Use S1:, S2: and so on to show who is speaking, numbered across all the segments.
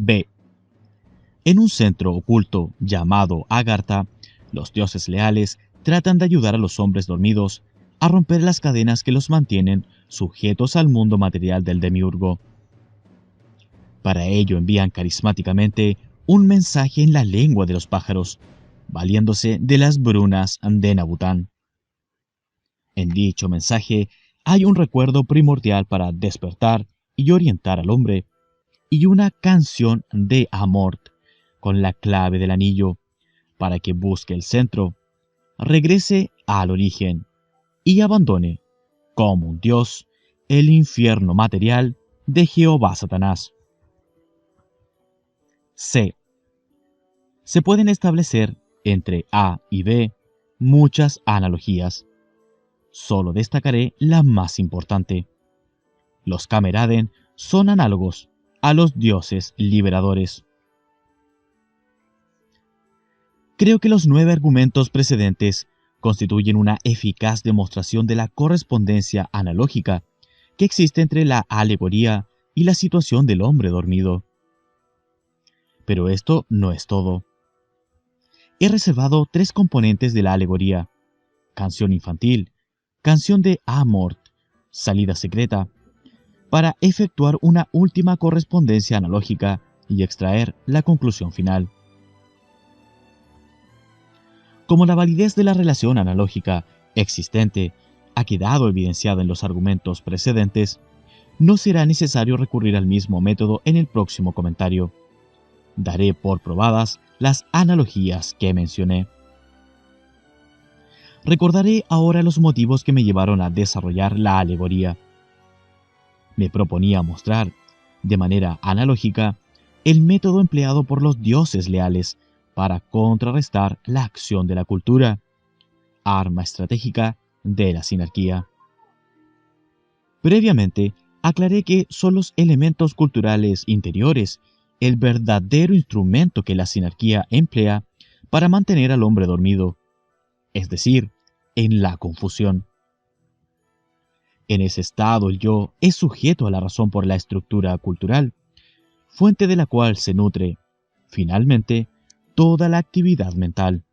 S1: B. En un centro oculto llamado Agartha, los dioses leales tratan de ayudar a los hombres dormidos a romper las cadenas que los mantienen sujetos al mundo material del demiurgo. Para ello envían carismáticamente un mensaje en la lengua de los pájaros, valiéndose de las brunas de Nabután. En dicho mensaje hay un recuerdo primordial para despertar y orientar al hombre, y una canción de Amort con la clave del anillo para que busque el centro, regrese al origen y abandone, como un dios, el infierno material de Jehová Satanás. C. Se pueden establecer entre A y B muchas analogías. Solo destacaré la más importante. Los Cameraden son análogos a los dioses liberadores. Creo que los 9 argumentos precedentes constituyen una eficaz demostración de la correspondencia analógica que existe entre la alegoría y la situación del hombre dormido. Pero esto no es todo. He reservado 3 componentes de la alegoría: canción infantil, canción de Amort, salida secreta, para efectuar una última correspondencia analógica y extraer la conclusión final. Como la validez de la relación analógica existente ha quedado evidenciada en los argumentos precedentes, no será necesario recurrir al mismo método en el próximo comentario. Daré por probadas las analogías que mencioné. Recordaré ahora los motivos que me llevaron a desarrollar la alegoría. Me proponía mostrar, de manera analógica, el método empleado por los dioses leales para contrarrestar la acción de la cultura, arma estratégica de la sinarquía. Previamente, aclaré que son los elementos culturales interiores el verdadero instrumento que la sinarquía emplea para mantener al hombre dormido, es decir, en la confusión. En ese estado el yo es sujeto a la razón por la estructura cultural, fuente de la cual se nutre, finalmente, toda la actividad mental.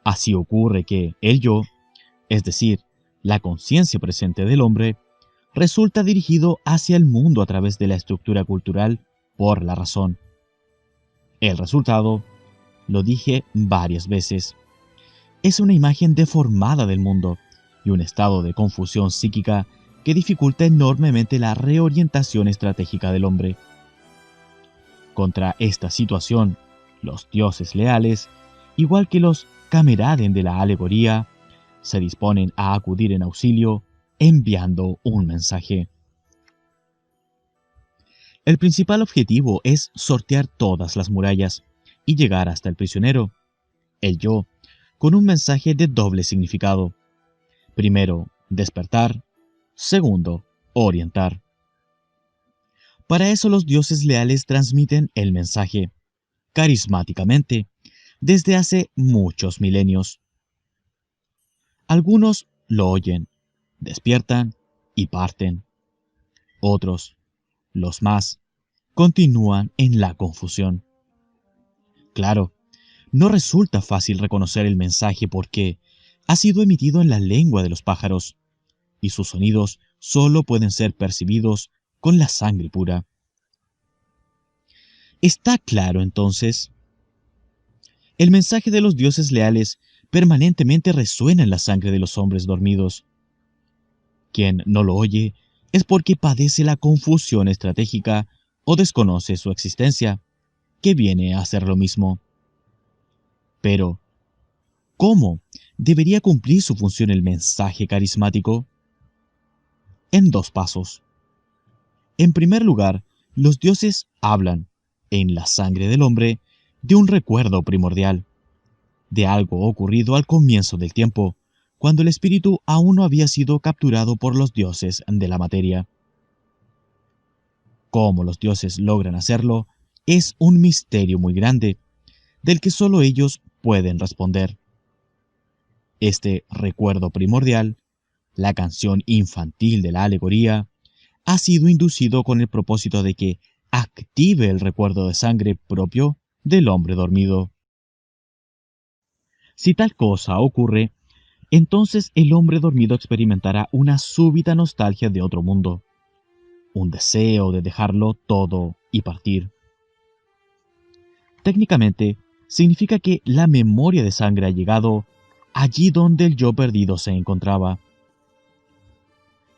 S1: Así ocurre que el yo, es decir, la conciencia presente del hombre, resulta dirigido hacia el mundo a través de la estructura cultural por la razón. El resultado, lo dije varias veces, es una imagen deformada del mundo y un estado de confusión psíquica que dificulta enormemente la reorientación estratégica del hombre. Contra esta situación, los dioses leales, igual que los Cameraden de la alegoría, se disponen a acudir en auxilio enviando un mensaje. El principal objetivo es sortear todas las murallas y llegar hasta el prisionero, el yo, con un mensaje de doble significado. Primero, despertar. Segundo, orientar. Para eso los dioses leales transmiten el mensaje, carismáticamente, desde hace muchos milenios. Algunos lo oyen, despiertan y parten. Otros, los más, continúan en la confusión. Claro, no resulta fácil reconocer el mensaje porque ha sido emitido en la lengua de los pájaros, y sus sonidos solo pueden ser percibidos con la sangre pura. ¿Está claro entonces? El mensaje de los dioses leales permanentemente resuena en la sangre de los hombres dormidos. Quien no lo oye es porque padece la confusión estratégica o desconoce su existencia, que viene a hacer lo mismo. Pero, ¿cómo debería cumplir su función el mensaje carismático? En 2 pasos. En primer lugar, los dioses hablan, en la sangre del hombre, de un recuerdo primordial, de algo ocurrido al comienzo del tiempo, cuando el espíritu aún no había sido capturado por los dioses de la materia. Cómo los dioses logran hacerlo es un misterio muy grande, del que solo ellos pueden responder. Este recuerdo primordial, la canción infantil de la alegoría, ha sido inducido con el propósito de que active el recuerdo de sangre propio del hombre dormido. Si tal cosa ocurre, entonces el hombre dormido experimentará una súbita nostalgia de otro mundo, un deseo de dejarlo todo y partir. Técnicamente, significa que la memoria de sangre ha llegado allí donde el yo perdido se encontraba,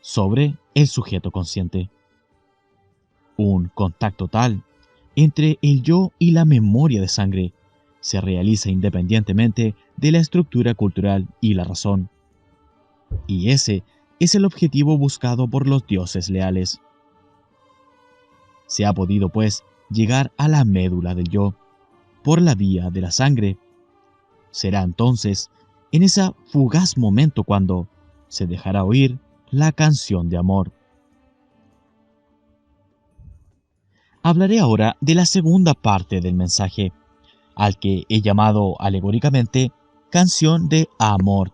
S1: sobre el sujeto consciente. Un contacto tal entre el yo y la memoria de sangre se realiza independientemente de la estructura cultural y la razón. Y ese es el objetivo buscado por los dioses leales. Se ha podido, pues, llegar a la médula del yo por la vía de la sangre. Será entonces, en ese fugaz momento cuando se dejará oír la canción de amor. Hablaré ahora de la segunda parte del mensaje, al que he llamado alegóricamente canción de amor.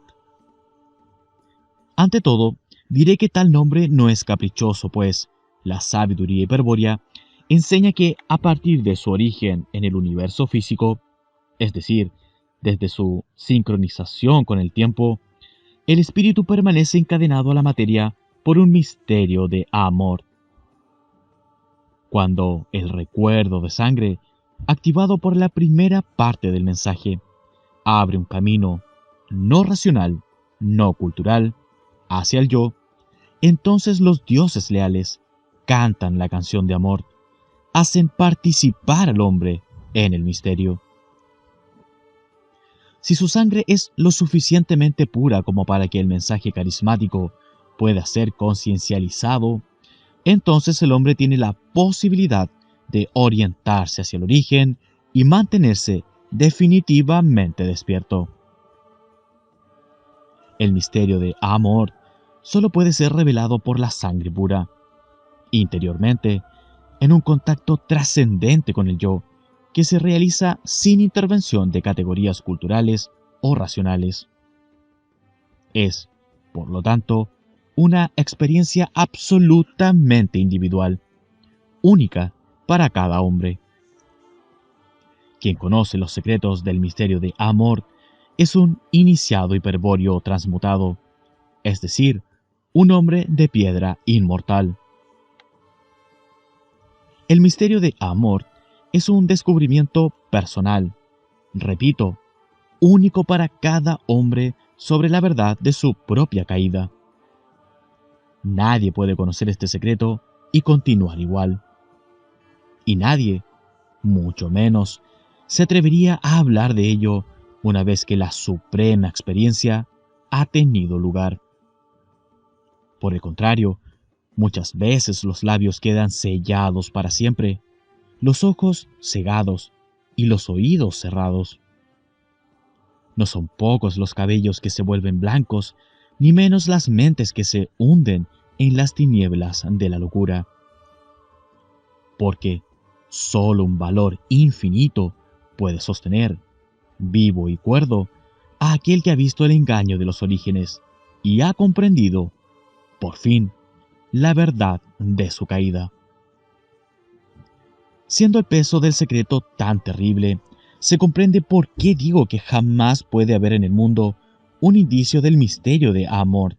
S1: Ante todo, diré que tal nombre no es caprichoso, pues la sabiduría hiperbórea enseña que a partir de su origen en el universo físico, es decir, desde su sincronización con el tiempo, el espíritu permanece encadenado a la materia por un misterio de amor. Cuando el recuerdo de sangre, activado por la primera parte del mensaje, abre un camino no racional, no cultural, hacia el yo, entonces los dioses leales cantan la canción de amor, hacen participar al hombre en el misterio. Si su sangre es lo suficientemente pura como para que el mensaje carismático pueda ser conciencializado, entonces el hombre tiene la posibilidad de orientarse hacia el origen y mantenerse definitivamente despierto. El misterio de amor solo puede ser revelado por la sangre pura, interiormente, en un contacto trascendente con el yo, que se realiza sin intervención de categorías culturales o racionales. Es, por lo tanto, una experiencia absolutamente individual, única para cada hombre. Quien conoce los secretos del misterio de amor es un iniciado hiperbóreo transmutado, es decir, un hombre de piedra inmortal. El misterio de amor es un descubrimiento personal, repito, único para cada hombre sobre la verdad de su propia caída. Nadie puede conocer este secreto y continuar igual. Y nadie, mucho menos, se atrevería a hablar de ello una vez que la suprema experiencia ha tenido lugar. Por el contrario, muchas veces los labios quedan sellados para siempre, los ojos cegados y los oídos cerrados. No son pocos los cabellos que se vuelven blancos, ni menos las mentes que se hunden en las tinieblas de la locura. Porque solo un valor infinito puede sostener, vivo y cuerdo, a aquel que ha visto el engaño de los orígenes y ha comprendido, por fin, la verdad de su caída. Siendo el peso del secreto tan terrible, se comprende por qué digo que jamás puede haber en el mundo un indicio del misterio de Amort,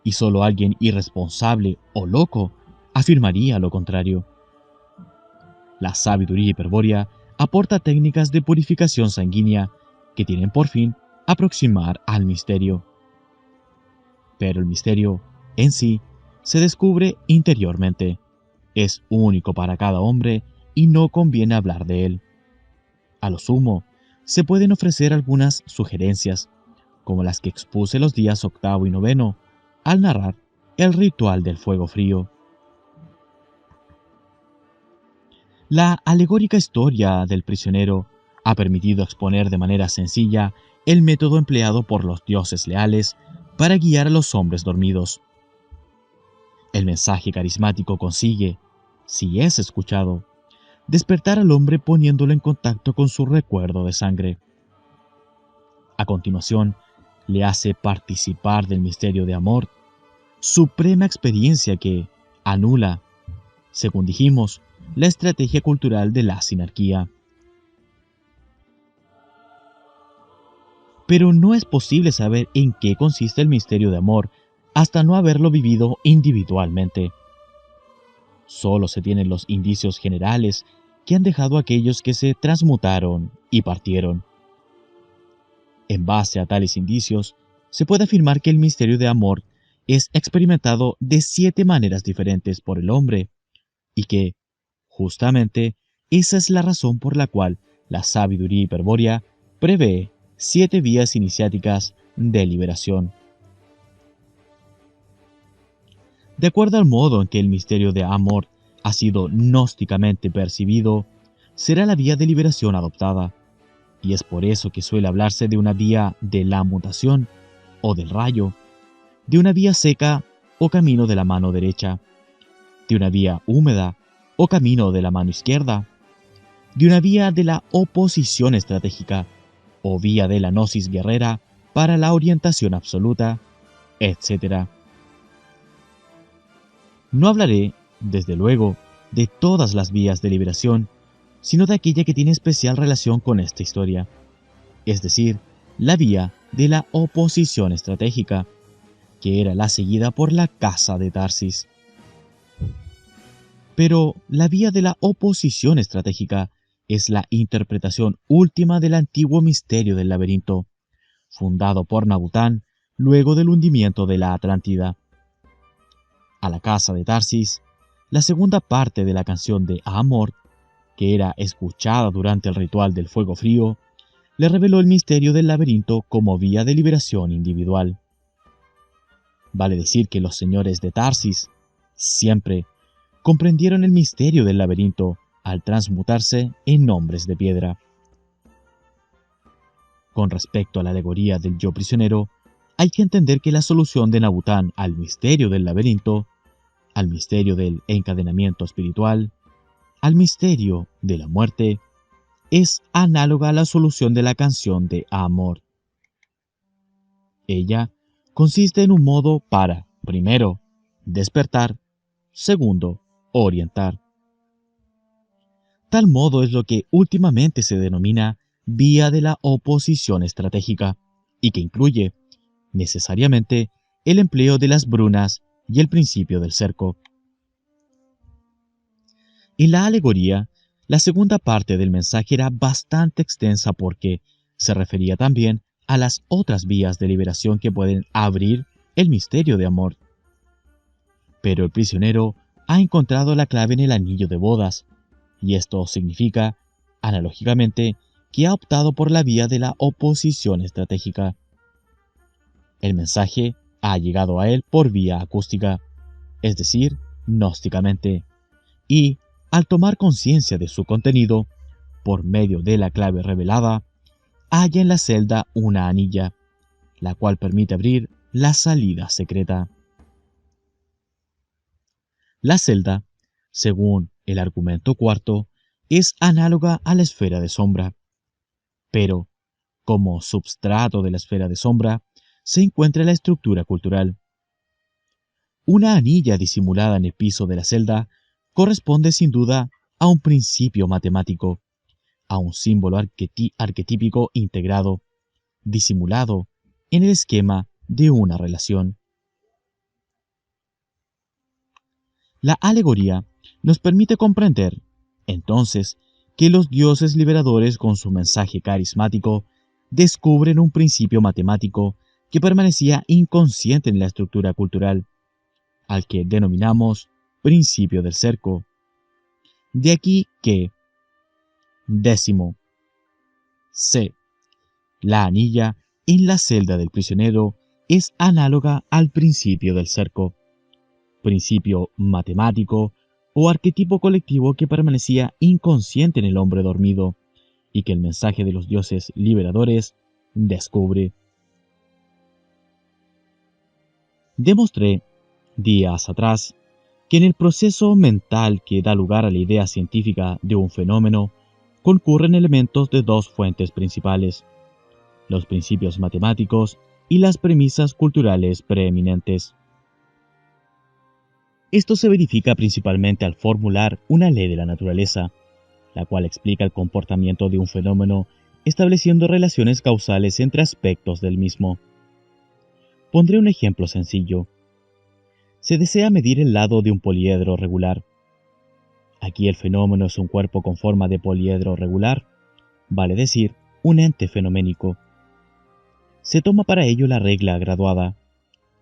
S1: y solo alguien irresponsable o loco afirmaría lo contrario. La sabiduría hiperbórea aporta técnicas de purificación sanguínea que tienen por fin aproximar al misterio. Pero el misterio, en sí, se descubre interiormente. Es único para cada hombre y no conviene hablar de él. A lo sumo, se pueden ofrecer algunas sugerencias, como las que expuse los días 8º y 9º, al narrar el ritual del fuego frío. La alegórica historia del prisionero ha permitido exponer de manera sencilla el método empleado por los dioses leales para guiar a los hombres dormidos. El mensaje carismático consigue, si es escuchado, despertar al hombre poniéndolo en contacto con su recuerdo de sangre. A continuación, le hace participar del misterio de Amort, suprema experiencia que anula, según dijimos, la estrategia cultural de la sinarquía. Pero no es posible saber en qué consiste el misterio de amor hasta no haberlo vivido individualmente. Solo se tienen los indicios generales que han dejado aquellos que se transmutaron y partieron. En base a tales indicios, se puede afirmar que el misterio de amor es experimentado de 7 maneras diferentes por el hombre, y que, justamente, esa es la razón por la cual la sabiduría hiperbórea prevé 7 vías iniciáticas de liberación. De acuerdo al modo en que el misterio de amor ha sido gnósticamente percibido, será la vía de liberación adoptada, y es por eso que suele hablarse de una vía de la mutación o del rayo, de una vía seca o camino de la mano derecha, de una vía húmeda o camino de la mano izquierda, de una vía de la oposición estratégica o vía de la gnosis guerrera para la orientación absoluta, etc. No hablaré, desde luego, de todas las vías de liberación, sino de aquella que tiene especial relación con esta historia, es decir, la vía de la oposición estratégica, que era la seguida por la casa de Tarsis. Pero la vía de la oposición estratégica es la interpretación última del antiguo misterio del laberinto, fundado por Nabután luego del hundimiento de la Atlántida. A la casa de Tarsis, la segunda parte de la canción de Amor, que era escuchada durante el ritual del fuego frío, le reveló el misterio del laberinto como vía de liberación individual. Vale decir que los señores de Tarsis siempre comprendieron el misterio del laberinto al transmutarse en hombres de piedra. Con respecto a la alegoría del yo prisionero, hay que entender que la solución de Nabután al misterio del laberinto, al misterio del encadenamiento espiritual, al misterio de la muerte, es análoga a la solución de la canción de Amor. Ella consiste en un modo para, primero, despertar, segundo, orientar. Tal modo es lo que últimamente se denomina vía de la oposición estratégica, y que incluye, necesariamente, el empleo de las brunas y el principio del cerco. En la alegoría, la segunda parte del mensaje era bastante extensa porque se refería también a las otras vías de liberación que pueden abrir el misterio de amor. Pero el prisionero ha encontrado la clave en el anillo de bodas, y esto significa, analógicamente, que ha optado por la vía de la oposición estratégica. El mensaje ha llegado a él por vía acústica, es decir, gnósticamente, y, al tomar conciencia de su contenido, por medio de la clave revelada, halla en la celda una anilla, la cual permite abrir la salida secreta. La celda, según el argumento cuarto, es análoga a la esfera de sombra, pero, como substrato de la esfera de sombra, se encuentra la estructura cultural. Una anilla disimulada en el piso de la celda corresponde sin duda a un principio matemático, a un símbolo arquetípico integrado, disimulado en el esquema de una relación. La alegoría nos permite comprender, entonces, que los dioses liberadores con su mensaje carismático descubren un principio matemático que permanecía inconsciente en la estructura cultural, al que denominamos principio del cerco. De aquí que, décimo, C. La anilla en la celda del prisionero es análoga al principio del cerco, principio matemático o arquetipo colectivo que permanecía inconsciente en el hombre dormido y que el mensaje de los dioses liberadores descubre. Demostré, días atrás, que en el proceso mental que da lugar a la idea científica de un fenómeno concurren elementos de 2 fuentes principales: los principios matemáticos y las premisas culturales preeminentes. Esto se verifica principalmente al formular una ley de la naturaleza, la cual explica el comportamiento de un fenómeno estableciendo relaciones causales entre aspectos del mismo. Pondré un ejemplo sencillo. Se desea medir el lado de un poliedro regular. Aquí el fenómeno es un cuerpo con forma de poliedro regular, vale decir, un ente fenoménico. Se toma para ello la regla graduada,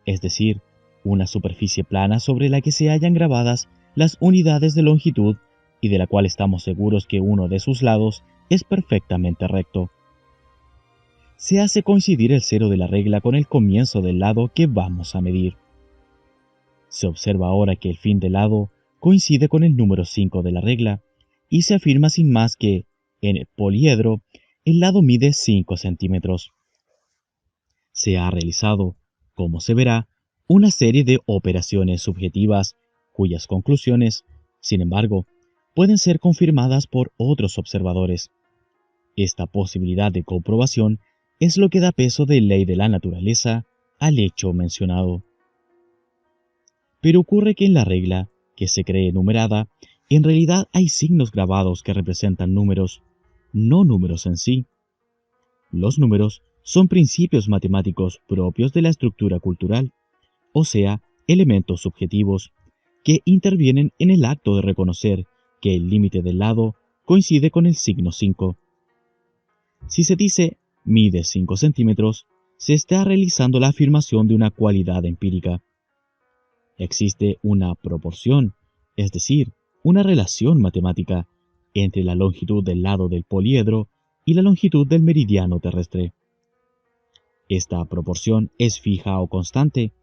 S1: es decir, una superficie plana sobre la que se hallan grabadas las unidades de longitud y de la cual estamos seguros que uno de sus lados es perfectamente recto. Se hace coincidir el cero de la regla con el comienzo del lado que vamos a medir. Se observa ahora que el fin del lado coincide con el número 5 de la regla y se afirma sin más que, en el poliedro, el lado mide 5 centímetros. Se ha realizado, como se verá, una serie de operaciones subjetivas cuyas conclusiones, sin embargo, pueden ser confirmadas por otros observadores. Esta posibilidad de comprobación es lo que da peso de ley de la naturaleza al hecho mencionado. Pero ocurre que en la regla, que se cree numerada, en realidad hay signos grabados que representan números, no números en sí. Los números son principios matemáticos propios de la estructura cultural, o sea, elementos subjetivos, que intervienen en el acto de reconocer que el límite del lado coincide con el signo 5. Si se dice mide 5 centímetros, se está realizando la afirmación de una cualidad empírica. Existe una proporción, es decir, una relación matemática, entre la longitud del lado del poliedro y la longitud del meridiano terrestre. Esta proporción es fija o constante,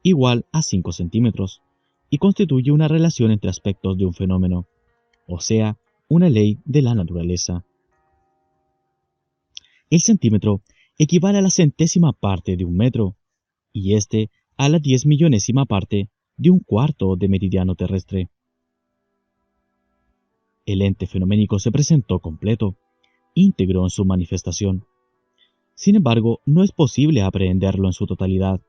S1: igual a 5 centímetros, y constituye una relación entre aspectos de un fenómeno, o sea, una ley de la naturaleza. El centímetro equivale a la centésima parte de un metro, y este a la 10.000.000ª parte de un cuarto de meridiano terrestre. El ente fenoménico se presentó completo, íntegro en su manifestación. Sin embargo, no es posible aprehenderlo en su totalidad.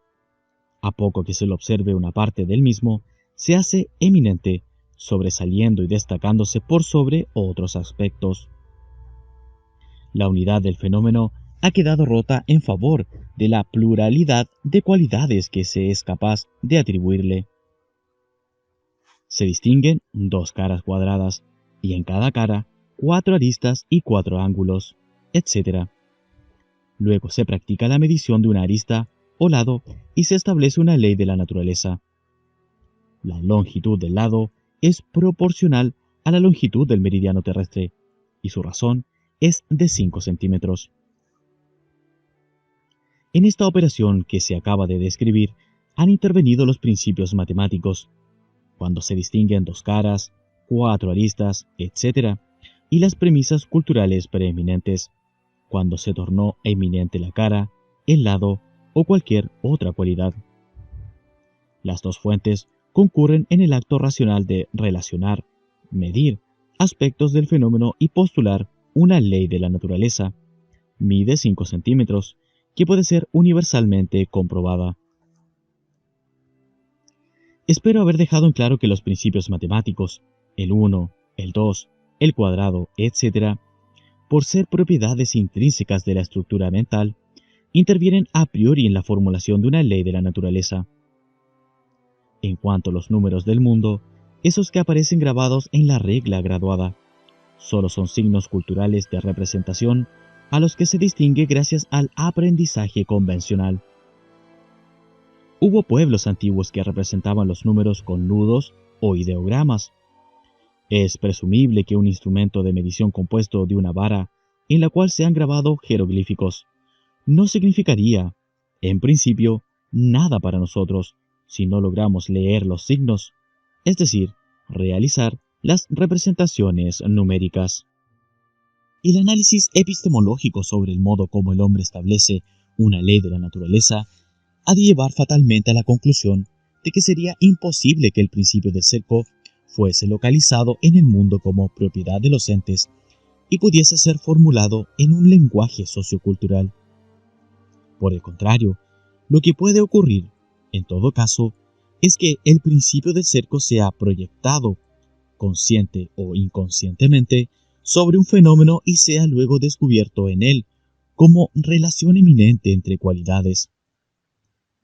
S1: A poco que se le observe una parte del mismo, se hace eminente, sobresaliendo y destacándose por sobre otros aspectos. La unidad del fenómeno ha quedado rota en favor de la pluralidad de cualidades que se es capaz de atribuirle. Se distinguen dos caras cuadradas, y en cada cara 4 aristas y 4 ángulos, etc. Luego se practica la medición de una arista o lado y se establece una ley de la naturaleza. La longitud del lado es proporcional a la longitud del meridiano terrestre, y su razón es de 5 centímetros. En esta operación que se acaba de describir han intervenido los principios matemáticos, cuando se distinguen dos caras, 4 aristas, etc., y las premisas culturales preeminentes, cuando se tornó eminente la cara, el lado o cualquier otra cualidad. Las dos fuentes concurren en el acto racional de relacionar, medir, aspectos del fenómeno y postular una ley de la naturaleza. Mide 5 centímetros, que puede ser universalmente comprobada. Espero haber dejado en claro que los principios matemáticos, el 1, el 2, el cuadrado, etc., por ser propiedades intrínsecas de la estructura mental, intervienen a priori en la formulación de una ley de la naturaleza. En cuanto a los números del mundo, esos que aparecen grabados en la regla graduada, solo son signos culturales de representación a los que se distingue gracias al aprendizaje convencional. Hubo pueblos antiguos que representaban los números con nudos o ideogramas. Es presumible que un instrumento de medición compuesto de una vara en la cual se han grabado jeroglíficos no significaría, en principio, nada para nosotros si no logramos leer los signos, es decir, realizar las representaciones numéricas. El análisis epistemológico sobre el modo como el hombre establece una ley de la naturaleza ha de llevar fatalmente a la conclusión de que sería imposible que el principio del cerco fuese localizado en el mundo como propiedad de los entes y pudiese ser formulado en un lenguaje sociocultural. Por el contrario, lo que puede ocurrir, en todo caso, es que el principio del cerco sea proyectado, consciente o inconscientemente, sobre un fenómeno y sea luego descubierto en él como relación eminente entre cualidades.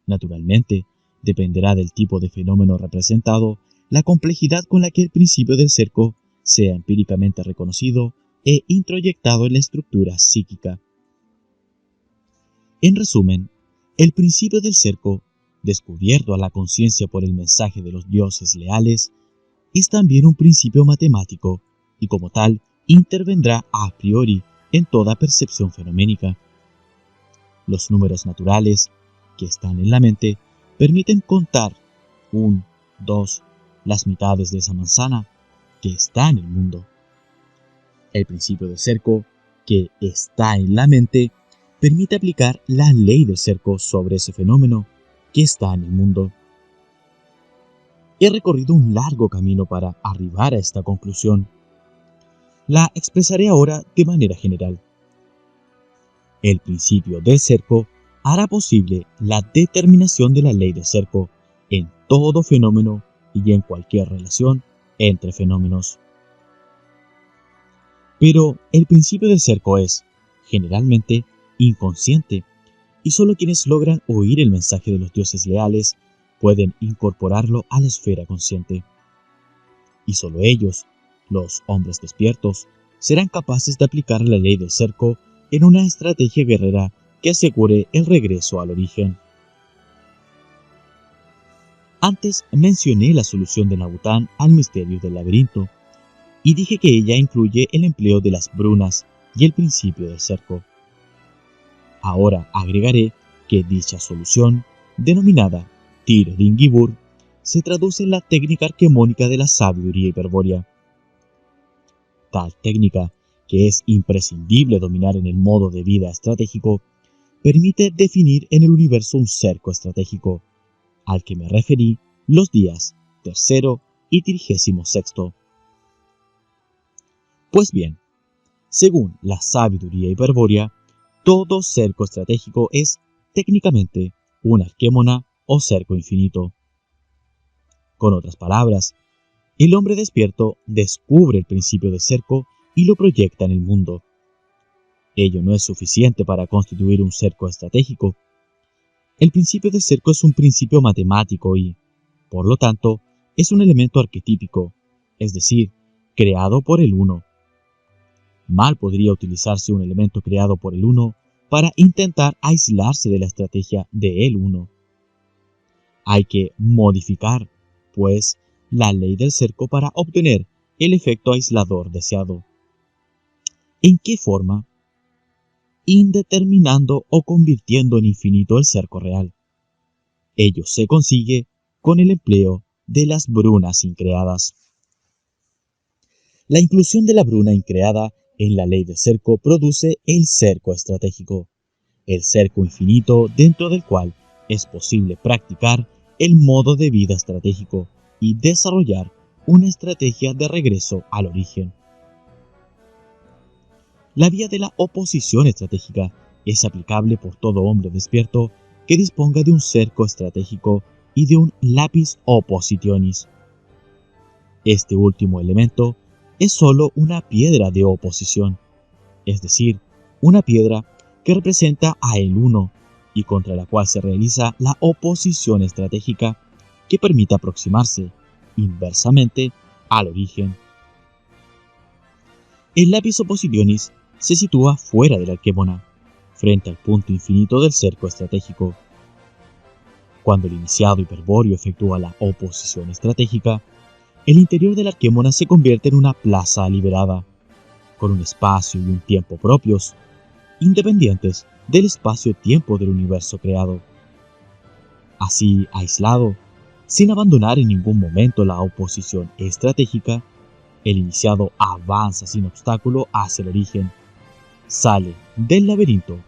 S1: Naturalmente, dependerá del tipo de fenómeno representado, la complejidad con la que el principio del cerco sea empíricamente reconocido e introyectado en la estructura psíquica. En resumen, el principio del cerco, descubierto a la conciencia por el mensaje de los dioses leales, es también un principio matemático y como tal intervendrá a priori en toda percepción fenoménica. Los números naturales que están en la mente permiten contar 1, 2, las mitades de esa manzana que está en el mundo. El principio del cerco que está en la mente permite aplicar la ley del cerco sobre ese fenómeno que está en el mundo. He recorrido un largo camino para arribar a esta conclusión. La expresaré ahora de manera general. El principio del cerco hará posible la determinación de la ley del cerco en todo fenómeno y en cualquier relación entre fenómenos. Pero el principio del cerco es, generalmente, inconsciente, y solo quienes logran oír el mensaje de los dioses leales pueden incorporarlo a la esfera consciente. Y solo ellos, los hombres despiertos, serán capaces de aplicar la ley del cerco en una estrategia guerrera que asegure el regreso al origen. Antes mencioné la solución de Nabután al misterio del laberinto, y dije que ella incluye el empleo de las brunas y el principio del cerco. Ahora agregaré que dicha solución, denominada Tir Dingibur, se traduce en la técnica arquemónica de la sabiduría hiperbórea. Tal técnica, que es imprescindible dominar en el modo de vida estratégico, permite definir en el universo un cerco estratégico, al que me referí los días 3º y 36º. Pues bien, según la sabiduría hiperbórea, todo cerco estratégico es técnicamente una arquémona o cerco infinito. Con otras palabras, el hombre despierto descubre el principio del cerco y lo proyecta en el mundo. Ello no es suficiente para constituir un cerco estratégico. El principio del cerco es un principio matemático y, por lo tanto, es un elemento arquetípico, es decir, creado por el uno. Mal podría utilizarse un elemento creado por el uno para intentar aislarse de la estrategia de el uno. Hay que modificar, pues, la ley del cerco para obtener el efecto aislador deseado. ¿En qué forma? Indeterminando o convirtiendo en infinito el cerco real. Ello se consigue con el empleo de las brunas increadas. La inclusión de la bruna increada en la ley del cerco produce el cerco estratégico, el cerco infinito dentro del cual es posible practicar el modo de vida estratégico y desarrollar una estrategia de regreso al origen. La vía de la oposición estratégica es aplicable por todo hombre despierto que disponga de un cerco estratégico y de un lapis oppositionis. Este último elemento es sólo una piedra de oposición, es decir, una piedra que representa a el uno y contra la cual se realiza la oposición estratégica que permite aproximarse inversamente al origen. El lapis oppositionis se sitúa fuera de la arquémona, frente al punto infinito del cerco estratégico. Cuando el iniciado hiperbóreo efectúa la oposición estratégica, el interior de la arquémona se convierte en una plaza liberada, con un espacio y un tiempo propios, independientes del espacio-tiempo del universo creado. Así, aislado, sin abandonar en ningún momento la oposición estratégica, el iniciado avanza sin obstáculo hacia el origen, sale del laberinto,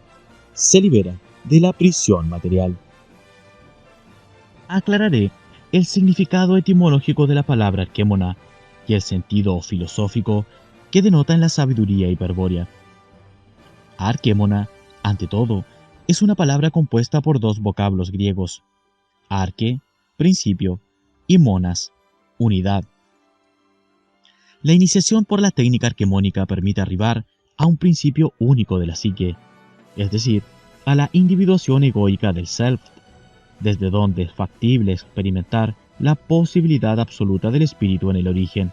S1: se libera de la prisión material. Aclararé el significado etimológico de la palabra arquémona y el sentido filosófico que denota en la sabiduría hiperbórea. Arquémona, ante todo, es una palabra compuesta por dos vocablos griegos, arque, principio, y monas, unidad. La iniciación por la técnica arquemónica permite arribar a un principio único de la psique, es decir, a la individuación egoica del self, desde donde es factible experimentar la posibilidad absoluta del espíritu en el origen.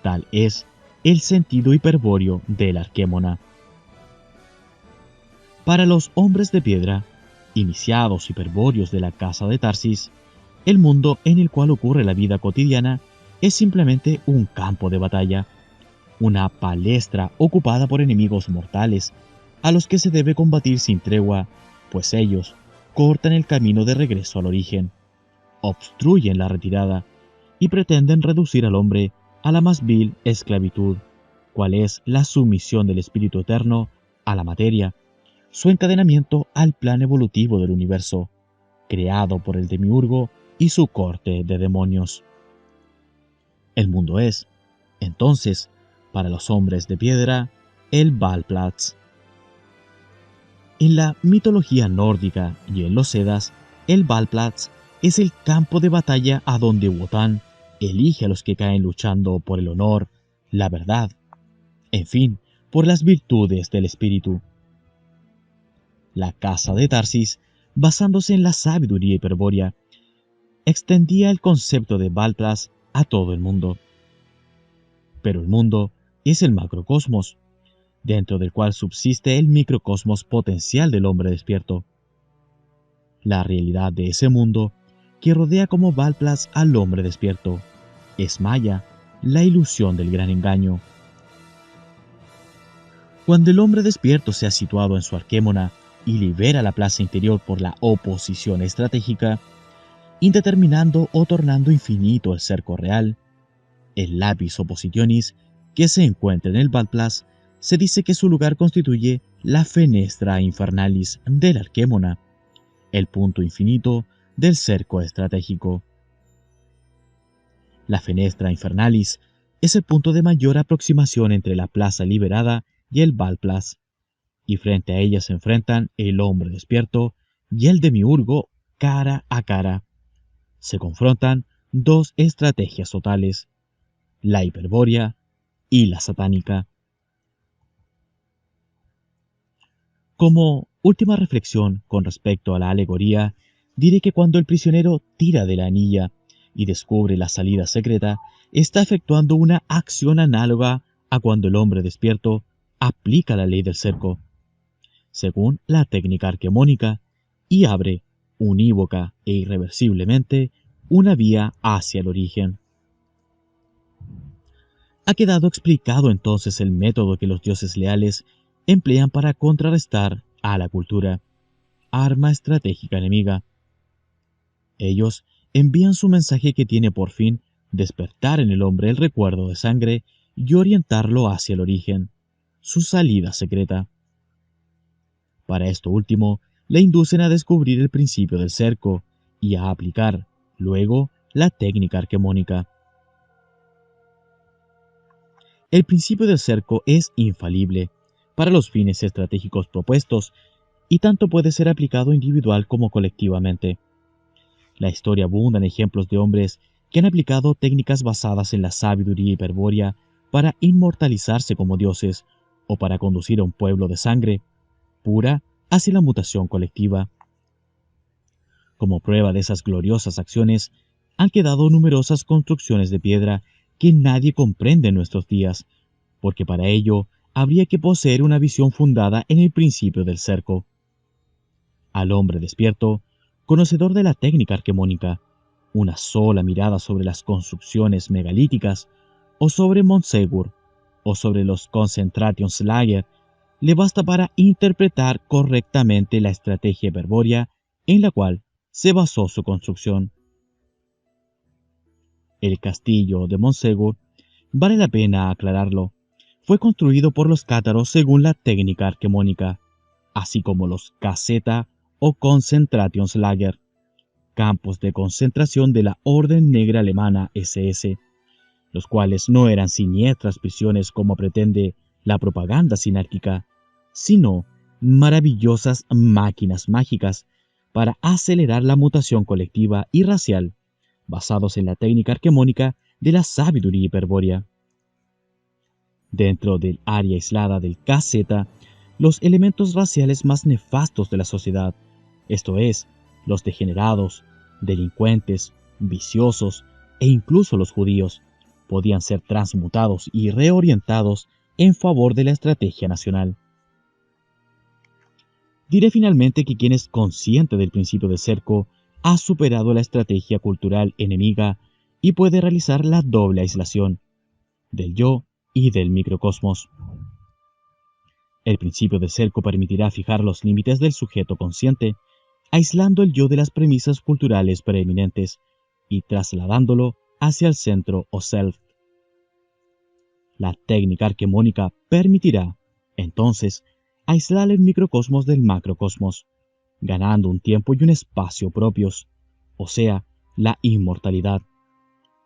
S1: Tal es el sentido hiperbóreo de la arquémona. Para los hombres de piedra, iniciados hiperbóreos de la casa de Tarsis, el mundo en el cual ocurre la vida cotidiana es simplemente un campo de batalla, una palestra ocupada por enemigos mortales, a los que se debe combatir sin tregua, pues ellos cortan el camino de regreso al origen, obstruyen la retirada y pretenden reducir al hombre a la más vil esclavitud, cual es la sumisión del espíritu eterno a la materia, su encadenamiento al plan evolutivo del universo, creado por el demiurgo y su corte de demonios. El mundo es, entonces, para los hombres de piedra, el Valplatz. En la mitología nórdica y en los Eddas, el Valplatz es el campo de batalla a donde Wotan elige a los que caen luchando por el honor, la verdad, en fin, por las virtudes del espíritu. La casa de Tarsis, basándose en la sabiduría hiperbórea, extendía el concepto de Valplatz a todo el mundo. Pero el mundo es el macrocosmos, dentro del cual subsiste el microcosmos potencial del hombre despierto. La realidad de ese mundo, que rodea como Valplatz al hombre despierto, es Maya, la ilusión del gran engaño. Cuando el hombre despierto se ha situado en su arquémona y libera la plaza interior por la oposición estratégica, indeterminando o tornando infinito el cerco real, el lapis oppositionis que se encuentra en el Valplatz, se dice que su lugar constituye la fenestra infernalis del arquémona, el punto infinito del cerco estratégico. La fenestra infernalis es el punto de mayor aproximación entre la plaza liberada y el Valplatz, y frente a ella se enfrentan el hombre despierto y el demiurgo cara a cara. Se confrontan dos estrategias totales, la hiperbórea y la satánica. Como última reflexión con respecto a la alegoría, diré que cuando el prisionero tira de la anilla y descubre la salida secreta, está efectuando una acción análoga a cuando el hombre despierto aplica la ley del cerco, según la técnica arquemónica, y abre, unívoca e irreversiblemente, una vía hacia el origen. Ha quedado explicado entonces el método que los dioses leales emplean para contrarrestar a la cultura, arma estratégica enemiga. Ellos envían su mensaje que tiene por fin despertar en el hombre el recuerdo de sangre y orientarlo hacia el origen, su salida secreta. Para esto último, le inducen a descubrir el principio del cerco y a aplicar, luego, la técnica arquemónica. El principio del cerco es infalible para los fines estratégicos propuestos y tanto puede ser aplicado individual como colectivamente. La historia abunda en ejemplos de hombres que han aplicado técnicas basadas en la sabiduría hiperbórea para inmortalizarse como dioses o para conducir a un pueblo de sangre pura hacia la mutación colectiva. Como prueba de esas gloriosas acciones, han quedado numerosas construcciones de piedra que nadie comprende en nuestros días, porque para ello habría que poseer una visión fundada en el principio del cerco. Al hombre despierto, conocedor de la técnica arquemónica, una sola mirada sobre las construcciones megalíticas, o sobre Montsegur, o sobre los Konzentrationslager, le basta para interpretar correctamente la estrategia hiperbórea en la cual se basó su construcción. El castillo de Montsegur, vale la pena aclararlo, fue construido por los cátaros según la técnica arquemónica, así como los Caseta o Konzentrationslager, campos de concentración de la Orden Negra Alemana SS, los cuales no eran siniestras prisiones como pretende la propaganda sinárquica, sino maravillosas máquinas mágicas para acelerar la mutación colectiva y racial, basados en la técnica arquemónica de la sabiduría hiperbórea. Dentro del área aislada del KZ, los elementos raciales más nefastos de la sociedad, esto es, los degenerados, delincuentes, viciosos e incluso los judíos, podían ser transmutados y reorientados en favor de la estrategia nacional. Diré finalmente que quien es consciente del principio de cerco ha superado la estrategia cultural enemiga y puede realizar la doble aislación del yo y del microcosmos. El principio de cerco permitirá fijar los límites del sujeto consciente, aislando el yo de las premisas culturales preeminentes y trasladándolo hacia el centro o self. La técnica arquemónica permitirá, entonces, aislar el microcosmos del macrocosmos, ganando un tiempo y un espacio propios, o sea, la inmortalidad.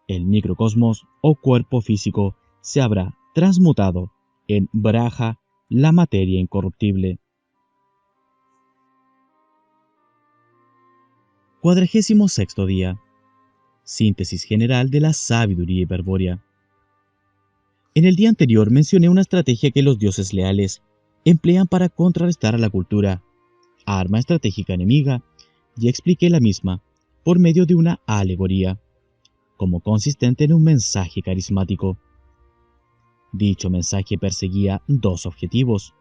S1: El microcosmos o cuerpo físico se habrá transmutado en Braja, la materia incorruptible. 46º día. Síntesis general de la sabiduría hiperbórea. En el día anterior mencioné una estrategia que los dioses leales emplean para contrarrestar a la cultura, arma estratégica enemiga, y expliqué la misma por medio de una alegoría, como consistente en un mensaje carismático. Dicho mensaje perseguía dos objetivos.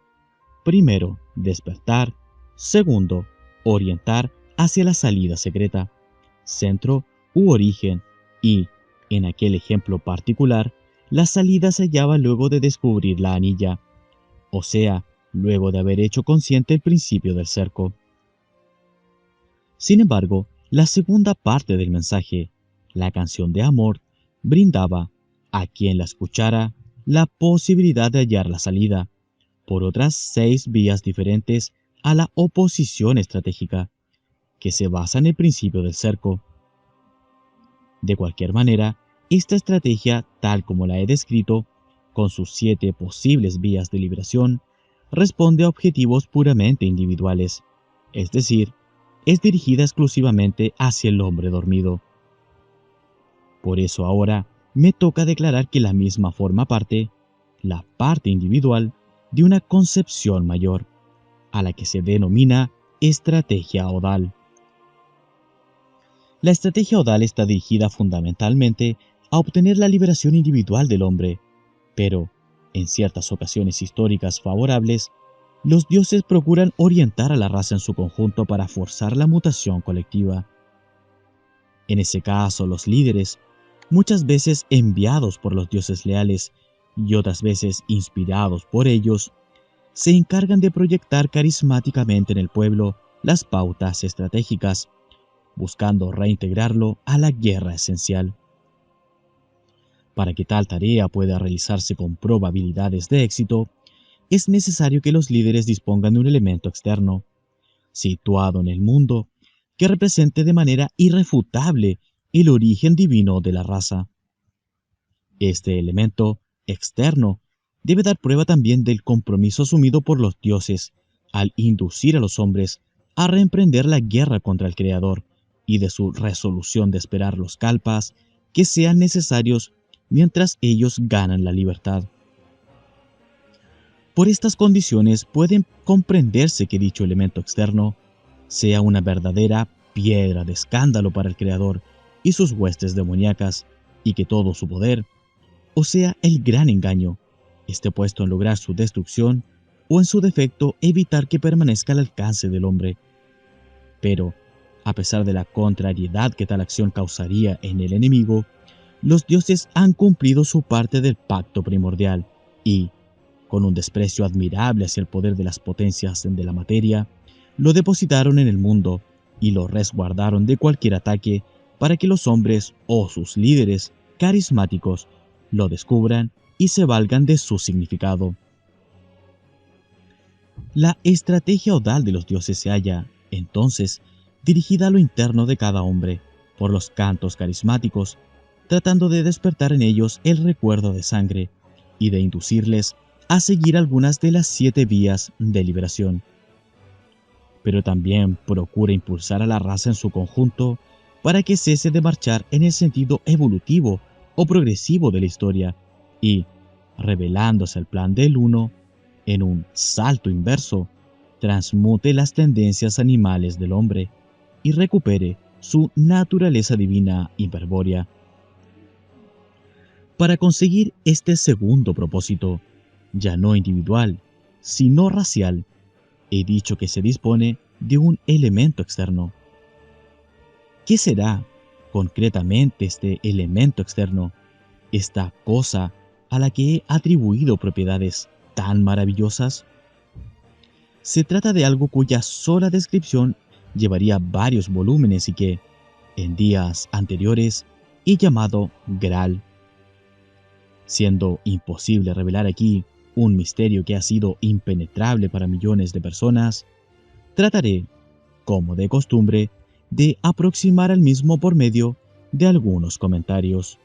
S1: Primero, despertar. Segundo, orientar hacia la salida secreta, centro u origen, y, en aquel ejemplo particular, la salida se hallaba luego de descubrir la anilla, o sea, luego de haber hecho consciente el principio del cerco. Sin embargo, la segunda parte del mensaje, la canción de amor, brindaba, a quien la escuchara, la posibilidad de hallar la salida, por otras 6 vías diferentes a la oposición estratégica, que se basa en el principio del cerco. De cualquier manera, esta estrategia, tal como la he descrito, con sus 7 posibles vías de liberación, responde a objetivos puramente individuales, es decir, es dirigida exclusivamente hacia el hombre dormido. Por eso ahora me toca declarar que la misma forma parte, la parte individual, de una concepción mayor, a la que se denomina estrategia odal. La estrategia odal está dirigida fundamentalmente a obtener la liberación individual del hombre, pero, en ciertas ocasiones históricas favorables, los dioses procuran orientar a la raza en su conjunto para forzar la mutación colectiva. En ese caso, los líderes, muchas veces enviados por los dioses leales y otras veces inspirados por ellos, se encargan de proyectar carismáticamente en el pueblo las pautas estratégicas, buscando reintegrarlo a la guerra esencial. Para que tal tarea pueda realizarse con probabilidades de éxito, es necesario que los líderes dispongan de un elemento externo, situado en el mundo, que represente de manera irrefutable el origen divino de la raza. Este elemento externo debe dar prueba también del compromiso asumido por los dioses al inducir a los hombres a reemprender la guerra contra el Creador y de su resolución de esperar los kalpas que sean necesarios mientras ellos ganan la libertad. Por estas condiciones pueden comprenderse que dicho elemento externo sea una verdadera piedra de escándalo para el Creador y sus huestes demoníacas, y que todo su poder, o sea, el gran engaño, esté puesto en lograr su destrucción o en su defecto evitar que permanezca al alcance del hombre. Pero, a pesar de la contrariedad que tal acción causaría en el enemigo, los dioses han cumplido su parte del pacto primordial y, con un desprecio admirable hacia el poder de las potencias de la materia, lo depositaron en el mundo y lo resguardaron de cualquier ataque para que los hombres o sus líderes carismáticos lo descubran y se valgan de su significado. La estrategia odal de los dioses se halla, entonces, dirigida a lo interno de cada hombre, por los cantos carismáticos, tratando de despertar en ellos el recuerdo de sangre y de inducirles a seguir algunas de las 7 vías de liberación. pero también procura impulsar a la raza en su conjunto para que cese de marchar en el sentido evolutivo o progresivo de la historia y, revelándose el plan del uno, en un salto inverso, transmute las tendencias animales del hombre y recupere su naturaleza divina hiperbórea. Para conseguir este segundo propósito, ya no individual, sino racial, he dicho que se dispone de un elemento externo. ¿Qué será concretamente este elemento externo, esta cosa a la que he atribuido propiedades tan maravillosas? Se trata de algo cuya sola descripción llevaría varios volúmenes y que, en días anteriores, he llamado Graal. Siendo imposible revelar aquí un misterio que ha sido impenetrable para millones de personas, trataré, como de costumbre, de aproximar al mismo por medio de algunos comentarios.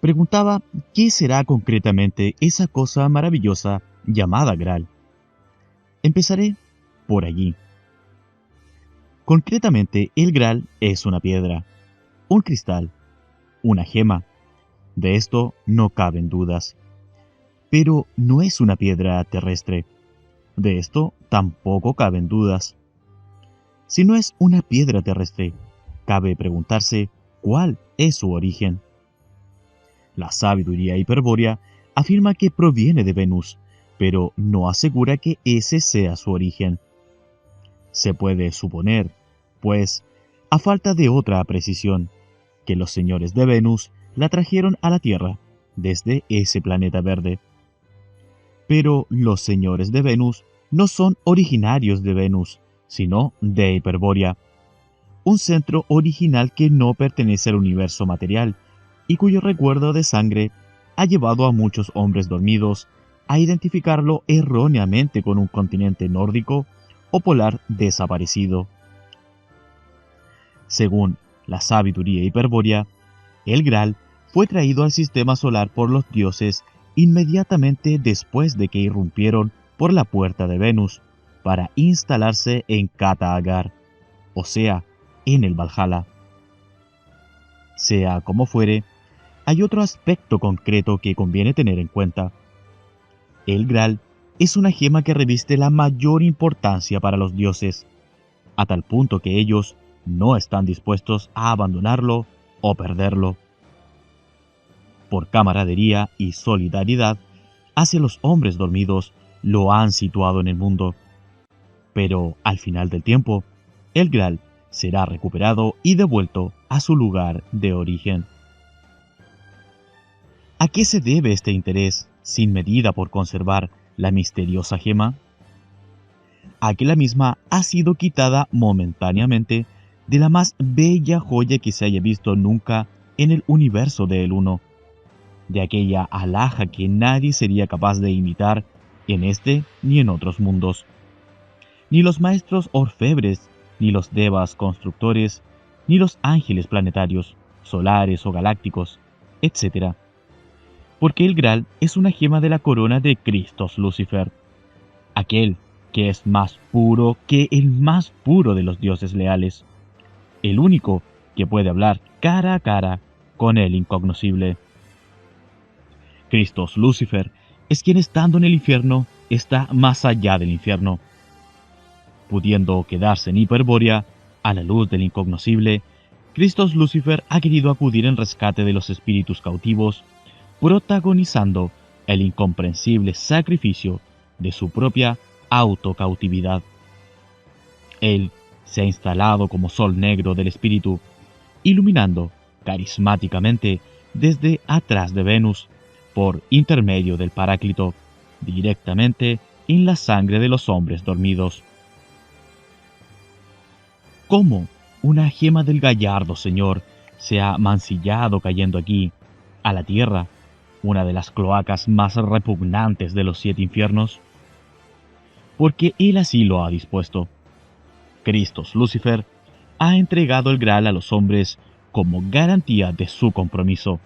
S1: Preguntaba qué será concretamente esa cosa maravillosa llamada Graal. Empezaré por allí. Concretamente, el Graal es una piedra, un cristal, una gema. De esto no caben dudas. Pero no es una piedra terrestre. De esto tampoco caben dudas. Si no es una piedra terrestre, cabe preguntarse cuál es su origen. La sabiduría hiperbórea afirma que proviene de Venus, pero no asegura que ese sea su origen. Se puede suponer, pues, a falta de otra precisión, que los señores de Venus la trajeron a la Tierra desde ese planeta verde. Pero los señores de Venus no son originarios de Venus, sino de Hiperbórea, un centro original que no pertenece al universo material y cuyo recuerdo de sangre ha llevado a muchos hombres dormidos a identificarlo erróneamente con un continente nórdico o polar desaparecido. Según la sabiduría hiperbórea, el Graal fue traído al sistema solar por los dioses inmediatamente después de que irrumpieron por la puerta de Venus para instalarse en Kata Agar, o sea, en el Valhalla. Sea como fuere, hay otro aspecto concreto que conviene tener en cuenta. El Graal es una gema que reviste la mayor importancia para los dioses, a tal punto que ellos no están dispuestos a abandonarlo o perderlo. Por camaradería y solidaridad hacia los hombres dormidos, lo han situado en el mundo. Pero al final del tiempo, el Graal será recuperado y devuelto a su lugar de origen. ¿A qué se debe este interés sin medida por conservar la misteriosa gema? A que la misma ha sido quitada momentáneamente de la más bella joya que se haya visto nunca en el universo de El Uno, de aquella alhaja que nadie sería capaz de imitar en este ni en otros mundos. Ni los maestros orfebres, ni los devas constructores, ni los ángeles planetarios, solares o galácticos, etc. Porque el Graal es una gema de la corona de Christos Lucifer, aquel que es más puro que el más puro de los dioses leales, el único que puede hablar cara a cara con el incognoscible. Christos Lucifer es quien estando en el infierno está más allá del infierno. Pudiendo quedarse en Hiperbórea, a la luz del incognoscible, Christos Lucifer ha querido acudir en rescate de los espíritus cautivos, protagonizando el incomprensible sacrificio de su propia autocautividad. Él se ha instalado como sol negro del espíritu, iluminando carismáticamente desde atrás de Venus, por intermedio del Paráclito, directamente en la sangre de los hombres dormidos. ¿Cómo una gema del gallardo Señor se ha mancillado cayendo aquí, a la tierra, una de las cloacas más repugnantes de los 7 infiernos? Porque Él así lo ha dispuesto. Christos Lucifer ha entregado el Graal a los hombres como garantía de su compromiso,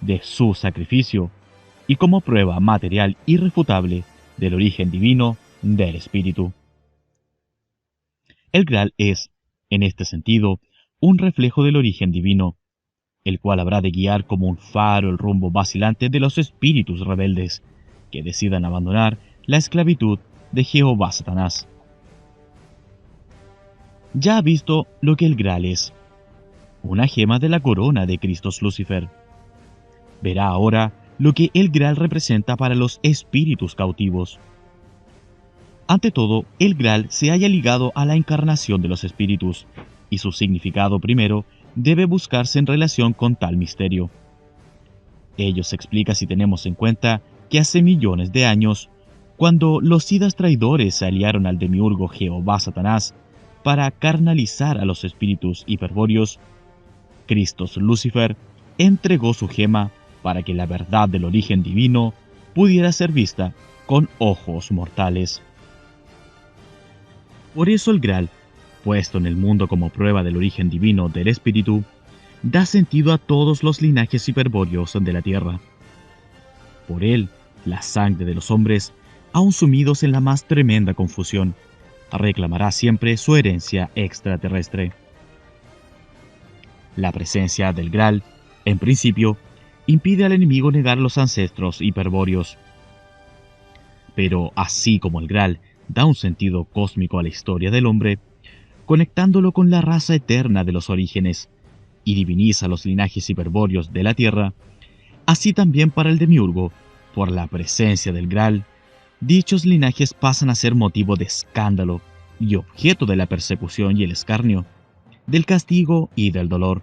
S1: de su sacrificio, y como prueba material irrefutable del origen divino del Espíritu. El Graal es, en este sentido, un reflejo del origen divino, el cual habrá de guiar como un faro el rumbo vacilante de los espíritus rebeldes que decidan abandonar la esclavitud de Jehová Satanás. Ya ha visto lo que el Graal es, una gema de la corona de Cristo Lucifer. Verá ahora lo que el Graal representa para los espíritus cautivos. Ante todo, el Graal se halla ligado a la encarnación de los espíritus, y su significado primero debe buscarse en relación con tal misterio. Ello se explica si tenemos en cuenta que hace millones de años, cuando los sidas traidores se aliaron al demiurgo Jehová Satanás para carnalizar a los espíritus hiperbóreos, Cristo Lucifer entregó su gema para que la verdad del origen divino pudiera ser vista con ojos mortales. Por eso el Graal, puesto en el mundo como prueba del origen divino del espíritu, da sentido a todos los linajes hiperbóreos de la tierra. Por él, la sangre de los hombres, aun sumidos en la más tremenda confusión, reclamará siempre su herencia extraterrestre. La presencia del Graal, en principio, impide al enemigo negar los ancestros hiperbóreos. Pero así como el Graal da un sentido cósmico a la historia del hombre, conectándolo con la raza eterna de los orígenes, y diviniza los linajes hiperbóreos de la tierra, así también para el demiurgo, por la presencia del Graal, dichos linajes pasan a ser motivo de escándalo y objeto de la persecución y el escarnio, del castigo y del dolor.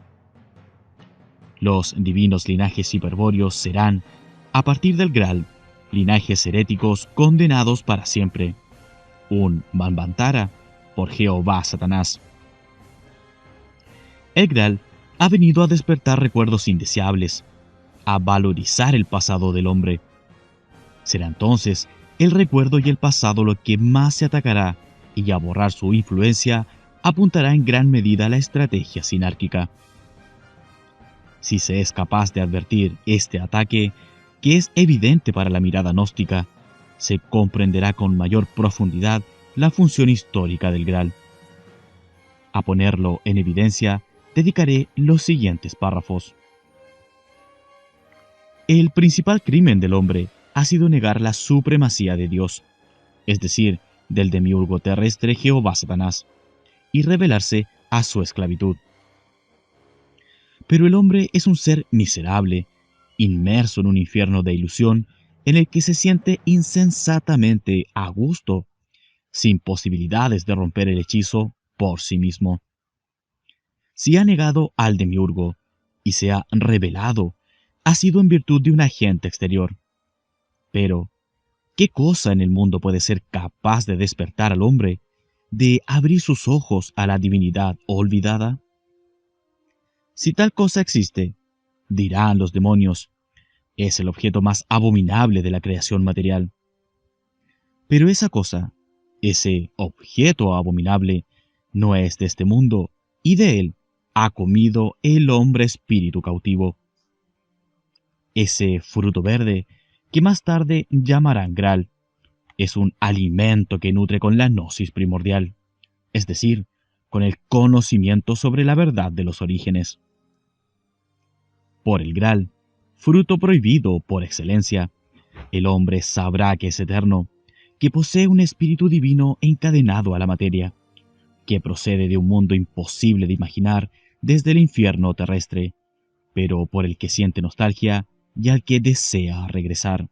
S1: Los divinos linajes hiperbóreos serán, a partir del Graal, linajes heréticos condenados para siempre, un Manvantara por Jehová Satanás. El Graal ha venido a despertar recuerdos indeseables, a valorizar el pasado del hombre. Será entonces el recuerdo y el pasado lo que más se atacará, y a borrar su influencia apuntará en gran medida a la estrategia sinárquica. Si se es capaz de advertir este ataque, que es evidente para la mirada gnóstica, se comprenderá con mayor profundidad la función histórica del Graal. A ponerlo en evidencia, dedicaré los siguientes párrafos. El principal crimen del hombre ha sido negar la supremacía de Dios, es decir, del demiurgo terrestre Jehová Satanás, y rebelarse a su esclavitud. Pero el hombre es un ser miserable, inmerso en un infierno de ilusión en el que se siente insensatamente a gusto, sin posibilidades de romper el hechizo por sí mismo. Si ha negado al demiurgo y se ha rebelado, ha sido en virtud de un agente exterior. Pero, ¿qué cosa en el mundo puede ser capaz de despertar al hombre, de abrir sus ojos a la divinidad olvidada? Si tal cosa existe, dirán los demonios, es el objeto más abominable de la creación material. Pero esa cosa, ese objeto abominable, no es de este mundo, y de él ha comido el hombre espíritu cautivo. Ese fruto verde, que más tarde llamarán Graal, es un alimento que nutre con la gnosis primordial, es decir, con el conocimiento sobre la verdad de los orígenes. Por el Graal, fruto prohibido por excelencia, el hombre sabrá que es eterno, que posee un espíritu divino encadenado a la materia, que procede de un mundo imposible de imaginar desde el infierno terrestre, pero por el que siente nostalgia y al que desea regresar.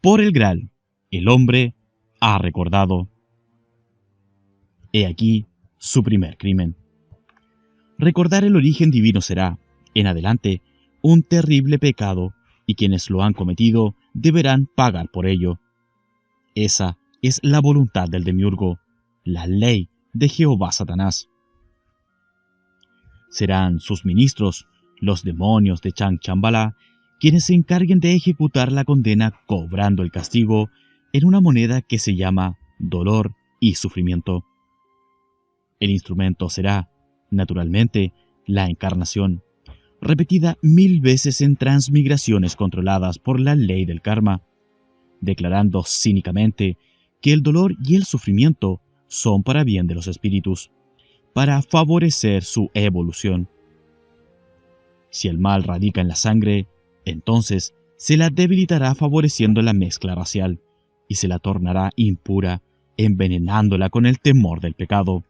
S1: Por el Graal, el hombre ha recordado. He aquí su primer crimen. Recordar el origen divino será, en adelante, un terrible pecado, y quienes lo han cometido deberán pagar por ello. Esa es la voluntad del demiurgo, la ley de Jehová Satanás. Serán sus ministros, los demonios de Chang-Chambala, quienes se encarguen de ejecutar la condena cobrando el castigo en una moneda que se llama dolor y sufrimiento. El instrumento será, naturalmente, la encarnación, repetida 1000 veces en transmigraciones controladas por la ley del karma, declarando cínicamente que el dolor y el sufrimiento son para bien de los espíritus, para favorecer su evolución. Si el mal radica en la sangre, entonces se la debilitará favoreciendo la mezcla racial y se la tornará impura, envenenándola con el temor del pecado.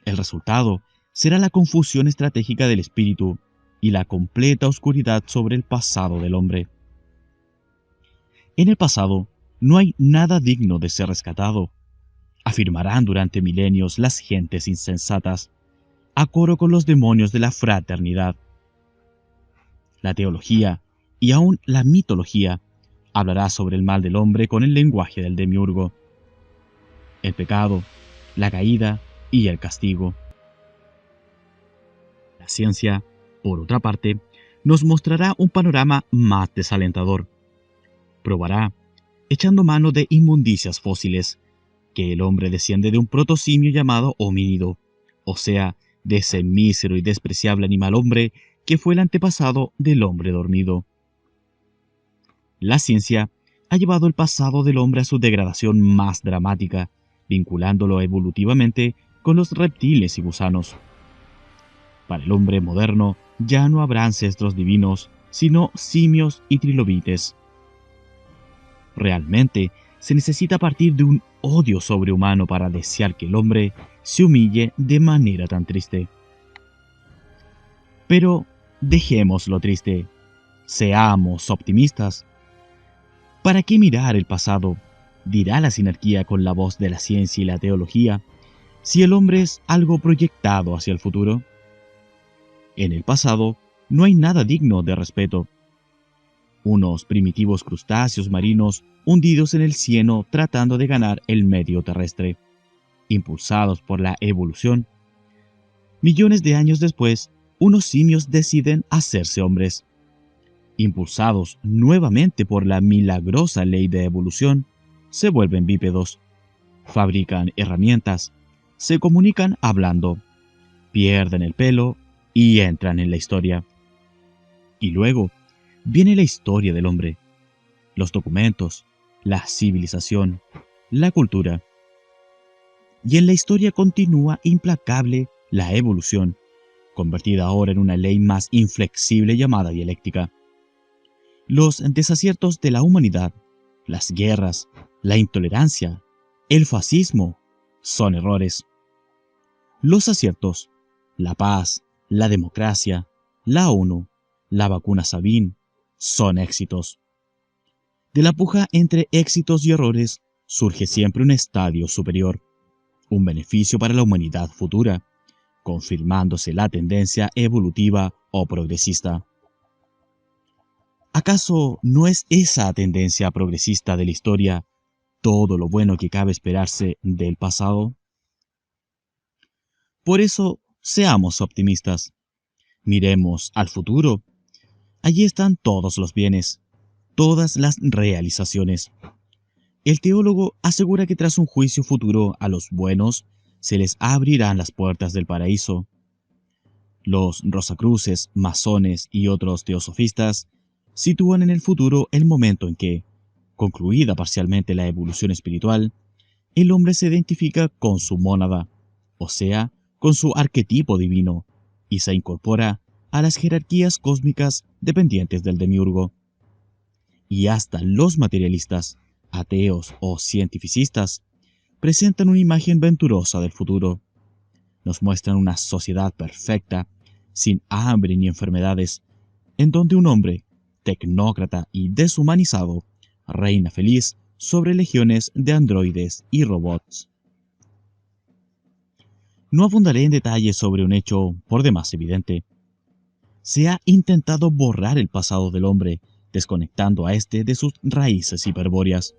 S1: El resultado será la confusión estratégica del espíritu y la completa oscuridad sobre el pasado del hombre. En el pasado no hay nada digno de ser rescatado, afirmarán durante milenios las gentes insensatas, a coro con los demonios de la fraternidad. La teología y aún la mitología hablará sobre el mal del hombre con el lenguaje del demiurgo, el pecado, la caída y el castigo. La ciencia, por otra parte, nos mostrará un panorama más desalentador. Probará, echando mano de inmundicias fósiles, que el hombre desciende de un protosimio llamado homínido, o sea, de ese mísero y despreciable animal hombre que fue el antepasado del hombre dormido. La ciencia ha llevado el pasado del hombre a su degradación más dramática, vinculándolo evolutivamente con los reptiles y gusanos. Para el hombre moderno ya no habrá ancestros divinos, sino simios y trilobites. Realmente se necesita partir de un odio sobrehumano para desear que el hombre se humille de manera tan triste. Pero dejemos lo triste, seamos optimistas. ¿Para qué mirar el pasado? Dirá la sinarquía con la voz de la ciencia y la teología, si el hombre es algo proyectado hacia el futuro. En el pasado no hay nada digno de respeto. Unos primitivos crustáceos marinos hundidos en el cieno tratando de ganar el medio terrestre, impulsados por la evolución. Millones de años después, unos simios deciden hacerse hombres. Impulsados nuevamente por la milagrosa ley de evolución, se vuelven bípedos, fabrican herramientas, se comunican hablando, pierden el pelo y entran en la historia. Y luego viene la historia del hombre, los documentos, la civilización, la cultura. Y en la historia continúa implacable la evolución, convertida ahora en una ley más inflexible llamada dialéctica. Los desaciertos de la humanidad, las guerras, la intolerancia, el fascismo, son errores. Los aciertos, la paz, la democracia, la ONU, la vacuna Sabin, son éxitos. De la puja entre éxitos y errores surge siempre un estadio superior, un beneficio para la humanidad futura, confirmándose la tendencia evolutiva o progresista. ¿Acaso no es esa tendencia progresista de la historia todo lo bueno que cabe esperarse del pasado? Por eso, seamos optimistas. Miremos al futuro. Allí están todos los bienes, todas las realizaciones. El teólogo asegura que tras un juicio futuro a los buenos se les abrirán las puertas del paraíso. Los rosacruces, masones y otros teosofistas sitúan en el futuro el momento en que, concluida parcialmente la evolución espiritual, el hombre se identifica con su mónada, o sea, con su arquetipo divino, y se incorpora a las jerarquías cósmicas dependientes del demiurgo. Y hasta los materialistas, ateos o cientificistas, presentan una imagen venturosa del futuro. Nos muestran una sociedad perfecta, sin hambre ni enfermedades, en donde un hombre, tecnócrata y deshumanizado, reina feliz sobre legiones de androides y robots. No abundaré en detalles sobre un hecho por demás evidente. Se ha intentado borrar el pasado del hombre, desconectando a éste de sus raíces hiperbóreas.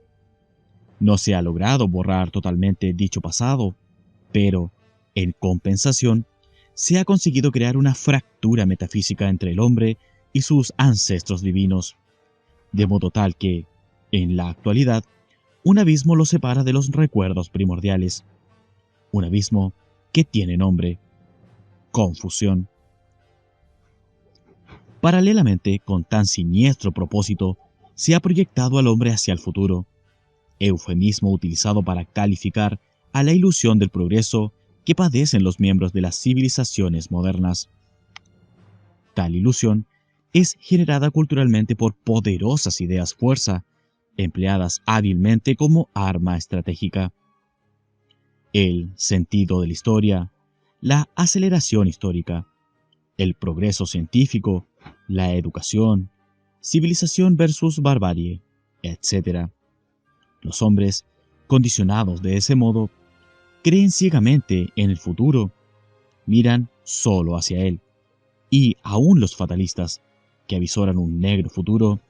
S1: No se ha logrado borrar totalmente dicho pasado, pero, en compensación, se ha conseguido crear una fractura metafísica entre el hombre y sus ancestros divinos, de modo tal que, en la actualidad, un abismo los separa de los recuerdos primordiales. Un abismo que tiene nombre: confusión. Paralelamente, con tan siniestro propósito, se ha proyectado al hombre hacia el futuro, eufemismo utilizado para calificar a la ilusión del progreso que padecen los miembros de las civilizaciones modernas. Tal ilusión es generada culturalmente por poderosas ideas fuerza, empleadas hábilmente como arma estratégica. El sentido de la historia, la aceleración histórica, el progreso científico, la educación, civilización versus barbarie, etc. Los hombres, condicionados de ese modo, creen ciegamente en el futuro, miran solo hacia él, y aún los fatalistas, que avisoran un negro futuro,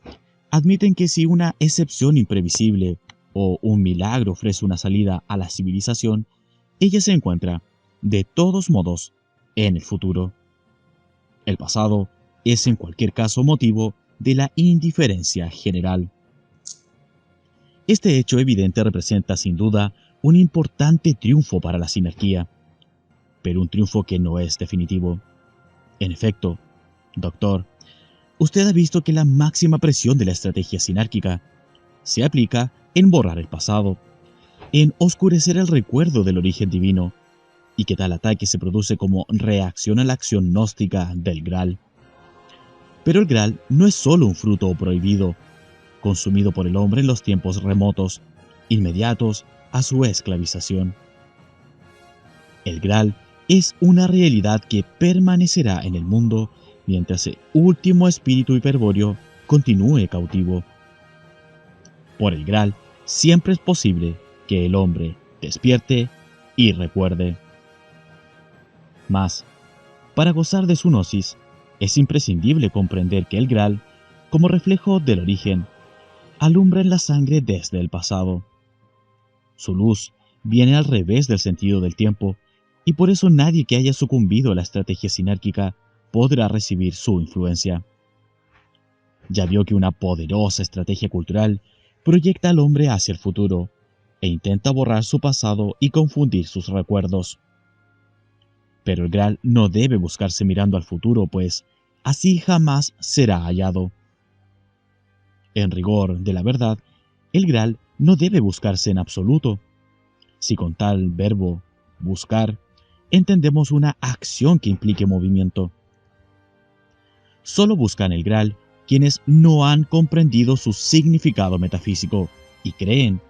S1: admiten que si una excepción imprevisible o un milagro ofrece una salida a la civilización, ella se encuentra, de todos modos, en el futuro. El pasado es en cualquier caso motivo de la indiferencia general. Este hecho evidente representa sin duda un importante triunfo para la sinarquía, pero un triunfo que no es definitivo. En efecto, doctor, usted ha visto que la máxima presión de la estrategia sinárquica se aplica en borrar el pasado, en oscurecer el recuerdo del origen divino, y que tal ataque se produce como reacción a la acción gnóstica del Graal. Pero el Graal no es solo un fruto prohibido, consumido por el hombre en los tiempos remotos, inmediatos a su esclavización. El Graal es una realidad que permanecerá en el mundo mientras el último espíritu hiperbóreo continúe cautivo. Por el Graal siempre es posible que el hombre despierte y recuerde. Mas, para gozar de su gnosis, es imprescindible comprender que el Graal, como reflejo del origen, alumbra en la sangre desde el pasado. Su luz viene al revés del sentido del tiempo, y por eso nadie que haya sucumbido a la estrategia sinárquica podrá recibir su influencia. Ya vio que una poderosa estrategia cultural proyecta al hombre hacia el futuro e intenta borrar su pasado y confundir sus recuerdos. Pero el Graal no debe buscarse mirando al futuro, pues así jamás será hallado. En rigor de la verdad, el Graal no debe buscarse en absoluto. Si con tal verbo, buscar, entendemos una acción que implique movimiento. Solo buscan el Graal quienes no han comprendido su significado metafísico y creen,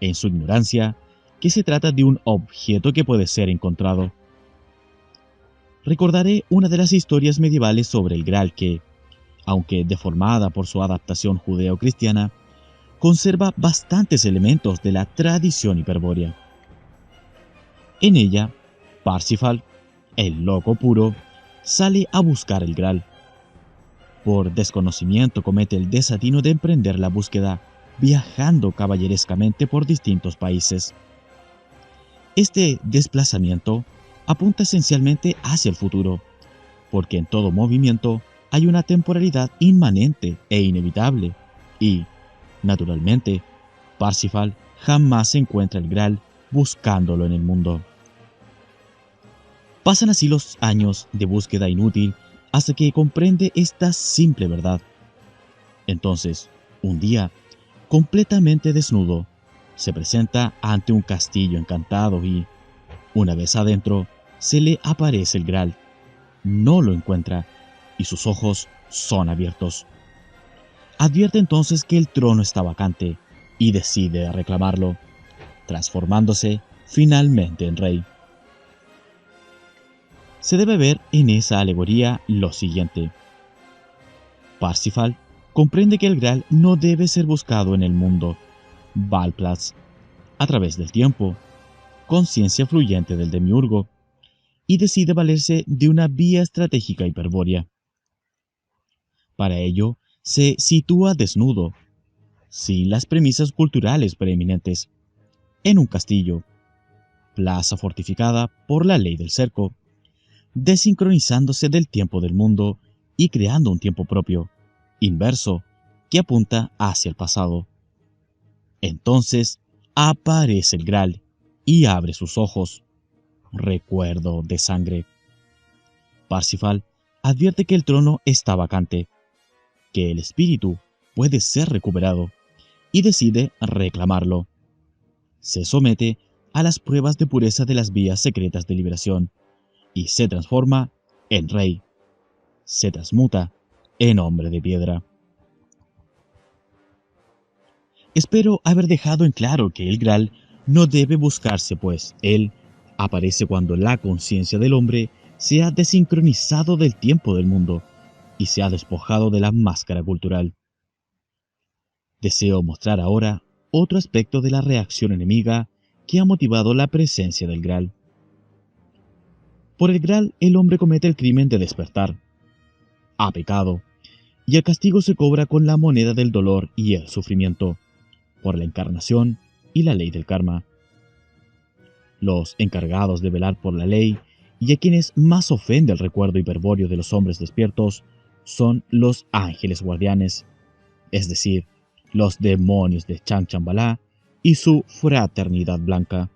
S1: en su ignorancia, que se trata de un objeto que puede ser encontrado. Recordaré una de las historias medievales sobre el Graal que, aunque deformada por su adaptación judeo-cristiana, conserva bastantes elementos de la tradición hiperbórea. En ella, Parsifal, el loco puro, sale a buscar el Graal. Por desconocimiento comete el desatino de emprender la búsqueda viajando caballerescamente por distintos países. Este desplazamiento apunta esencialmente hacia el futuro, porque en todo movimiento hay una temporalidad inmanente e inevitable, y, naturalmente, Parsifal jamás encuentra el Graal buscándolo en el mundo. Pasan así los años de búsqueda inútil hasta que comprende esta simple verdad. Entonces, un día, completamente desnudo, se presenta ante un castillo encantado y, una vez adentro, se le aparece el Graal. No lo encuentra y sus ojos son abiertos. Advierte entonces que el trono está vacante y decide reclamarlo, transformándose finalmente en rey. Se debe ver en esa alegoría lo siguiente. Parsifal comprende que el Graal no debe ser buscado en el mundo, Valplatz, a través del tiempo, conciencia fluyente del demiurgo, y decide valerse de una vía estratégica hiperbórea. Para ello, se sitúa desnudo, sin las premisas culturales preeminentes, en un castillo, plaza fortificada por la ley del cerco, desincronizándose del tiempo del mundo y creando un tiempo propio, inverso, que apunta hacia el pasado. Entonces aparece el Graal y abre sus ojos. Recuerdo de sangre. Parsifal advierte que el trono está vacante, que el espíritu puede ser recuperado, y decide reclamarlo. Se somete a las pruebas de pureza de las vías secretas de liberación y se transforma en rey. Se transmuta en hombre de piedra. Espero haber dejado en claro que el Graal no debe buscarse, pues él aparece cuando la conciencia del hombre se ha desincronizado del tiempo del mundo y se ha despojado de la máscara cultural. Deseo mostrar ahora otro aspecto de la reacción enemiga que ha motivado la presencia del Graal. Por el Graal, el hombre comete el crimen de despertar. Ha pecado, y el castigo se cobra con la moneda del dolor y el sufrimiento, por la encarnación y la ley del karma. Los encargados de velar por la ley y a quienes más ofende el recuerdo hiperbóreo de los hombres despiertos son los ángeles guardianes, es decir, los demonios de Changchanbalá y su fraternidad blanca.